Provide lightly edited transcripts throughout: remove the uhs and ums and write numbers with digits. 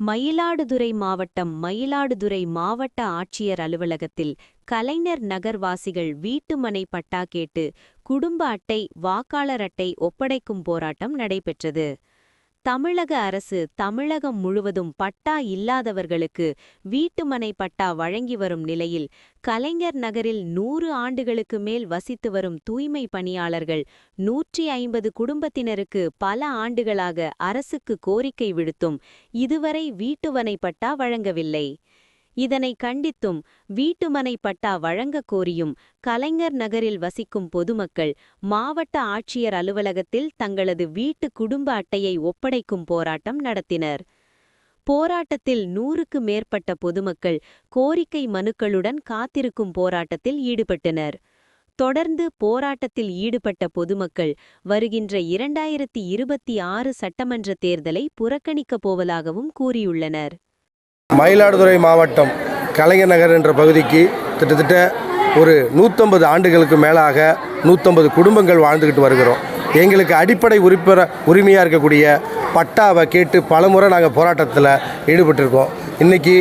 மயிலாடுதுறை மாவட்டம் மயிலாடுதுறை மாவட்ட ஆட்சியர் அலுவலகத்தில் கலைஞர் நகர் வாசிகள் வீட்டுமனை பட்டா கேட்டு குடும்ப அட்டை வாக்காளர் அட்டை ஒப்படைக்கும் போராட்டம் நடைபெற்றது. தமிழக அரசு தமிழகம் முழுவதும் பட்டா இல்லாதவர்களுக்கு வீட்டுமனை பட்டா வழங்கி வரும் நிலையில் கலைஞர் நகரில் 100 ஆண்டுகளுக்கு மேல் வசித்து வரும் தூய்மை பணியாளர்கள் 150 குடும்பத்தினருக்கு பல ஆண்டுகளாக அரசுக்கு கோரிக்கை விடுத்தும் இதுவரை வீட்டுமனை பட்டா வழங்கவில்லை. இதனை கண்டித்தும் வீட்டுமனை பட்டா வழங்கக் கோரியும் கலைஞர் நகரில் வசிக்கும் பொதுமக்கள் மாவட்ட ஆட்சியர் அலுவலகத்தில் தங்களது வீட்டு குடும்ப அட்டையை ஒப்படைக்கும் போராட்டம் நடத்தினர். போராட்டத்தில் 100க்கு மேற்பட்ட பொதுமக்கள் கோரிக்கை மனுக்களுடன் காத்திருக்கும் போராட்டத்தில் ஈடுபட்டனர். தொடர்ந்து போராட்டத்தில் ஈடுபட்ட பொதுமக்கள் வருகின்ற 2026 சட்டமன்ற தேர்தலை புறக்கணிக்கப் போவதாகவும் கூறியுள்ளனர். மயிலாடுதுறை மாவட்டம் கலைஞர் நகர் என்ற பகுதிக்கு கிட்டத்தட்ட ஒரு 150 ஆண்டுகளுக்கு மேலாக 150 குடும்பங்கள் வாழ்ந்துக்கிட்டு வருகிறோம். எங்களுக்கு அடிப்படை உரிமையாக இருக்கக்கூடிய பட்டாவை கேட்டு பலமுறை நாங்கள் போராட்டத்தில் ஈடுபட்டிருக்கோம். இன்றைக்கி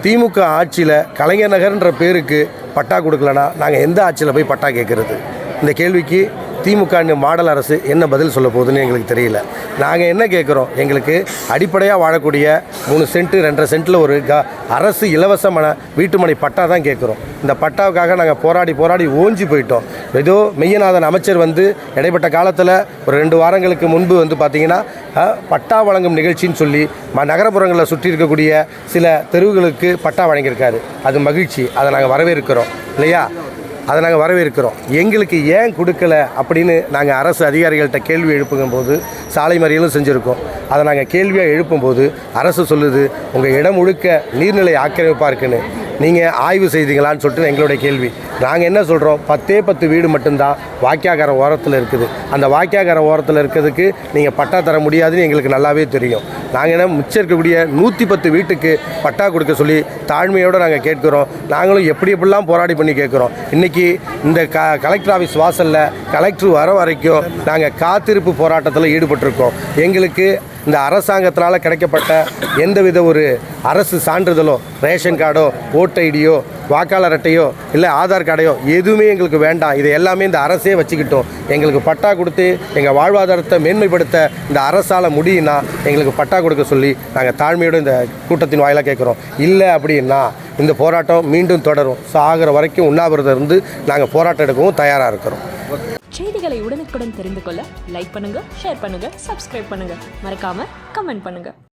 திமுக ஆட்சியில் கலைஞர் நகர்ன்ற பேருக்கு பட்டா கொடுக்கலனா நாங்கள் எந்த ஆட்சியில் போய் பட்டா கேட்குறது? இந்த கேள்விக்கு திமுக மாடல் அரசு என்ன பதில் சொல்ல போகுதுன்னு எங்களுக்கு தெரியல. நாங்கள் என்ன கேட்குறோம்? எங்களுக்கு அடிப்படையாக வாழக்கூடிய 3 சென்ட் 2.5 சென்ட்டில் ஒரு அரசு இலவசமான வீட்டுமனை பட்டா தான் கேட்குறோம். இந்த பட்டாவுக்காக நாங்கள் போராடி ஓஞ்சி போயிட்டோம். ஏதோ மெய்யநாதன் அமைச்சர் இடைப்பட்ட காலத்தில் ஒரு 2 வாரங்களுக்கு முன்பு பார்த்திங்கன்னா பட்டா வழங்கும் நிகழ்ச்சின்னு சொல்லி நகரப்புறங்களில் சுற்றி இருக்கக்கூடிய சில தெருவுகளுக்கு பட்டா வழங்கியிருக்காரு. அது மகிழ்ச்சி, அதை நாங்கள் வரவேற்கிறோம் இல்லையா? அதை நாங்கள் வரவேற்கிறோம். எங்களுக்கு ஏன் கொடுக்கல அப்படின்னு நாங்கள் அரசு அதிகாரிகள்கிட்ட கேள்வி எழுப்பும்போது சாலை மறியலும் செஞ்சுருக்கோம். அதை நாங்கள் கேள்வியாக எழுப்பும்போது அரசு சொல்லுது, உங்கள் இடம் முழுக்க நீர்நிலை ஆக்கிரமிப்பாக இருக்குன்னு. நீங்கள் ஆய்வு செய்தீங்களான்னு சொல்லிட்டு எங்களுடைய கேள்வி. நாங்கள் என்ன சொல்கிறோம்? 10 வீடு மட்டும்தான் வாய்க்காகர ஓரத்தில் இருக்குது. அந்த வாய்க்காகர ஓரத்தில் இருக்கிறதுக்கு நீங்கள் பட்டா தர முடியாதுன்னு எங்களுக்கு நல்லாவே தெரியும். நாங்கள் என்ன மிச்சம் இருக்கக்கூடிய 110 வீட்டுக்கு பட்டா கொடுக்க சொல்லி தாழ்மையோடு நாங்கள் கேட்குறோம். நாங்களும் எப்படிலாம் போராடி பண்ணி கேட்குறோம். இன்றைக்கி இந்த கலெக்டர் ஆஃபீஸ் வாசலில் கலெக்டர் வர வரைக்கும் நாங்கள் காத்திருப்பு போராட்டத்தில் ஈடுபட்டிருக்கோம். எங்களுக்கு இந்த அரசாங்கத்தினால் கிடைக்கப்பட்ட எந்தவித ஒரு அரசு சான்றிதழோ ரேஷன் கார்டோ ஓட்டு ஐடியோ வாக்காளர் அட்டையோ இல்லை ஆதார் கார்டையோ எதுவுமே எங்களுக்கு வேண்டாம். இது எல்லாமே இந்த அரசே வச்சுக்கிட்டோம். எங்களுக்கு பட்டா கொடுத்து எங்கள் வாழ்வாதாரத்தை மேன்மைப்படுத்த இந்த அரசால் முடியும்னா எங்களுக்கு பட்டா கொடுக்க சொல்லி நாங்கள் தாழ்மையோடு இந்த கூட்டத்தின் வாயிலாக கேட்குறோம். இல்லை அப்படின்னா இந்த போராட்டம் மீண்டும் தொடரும். சாகிற வரைக்கும் உண்ணாவிரதம் இருந்து நாங்கள் போராட்டம் எடுக்கவும் தயாராக இருக்கிறோம். செய்திகளை உடனுக்குடன் தெரிந்து கொள்ள லைக் பண்ணுங்க, ஷேர் பண்ணுங்க, சப்ஸ்கிரைப் பண்ணுங்க, மறக்காம கமெண்ட் பண்ணுங்க.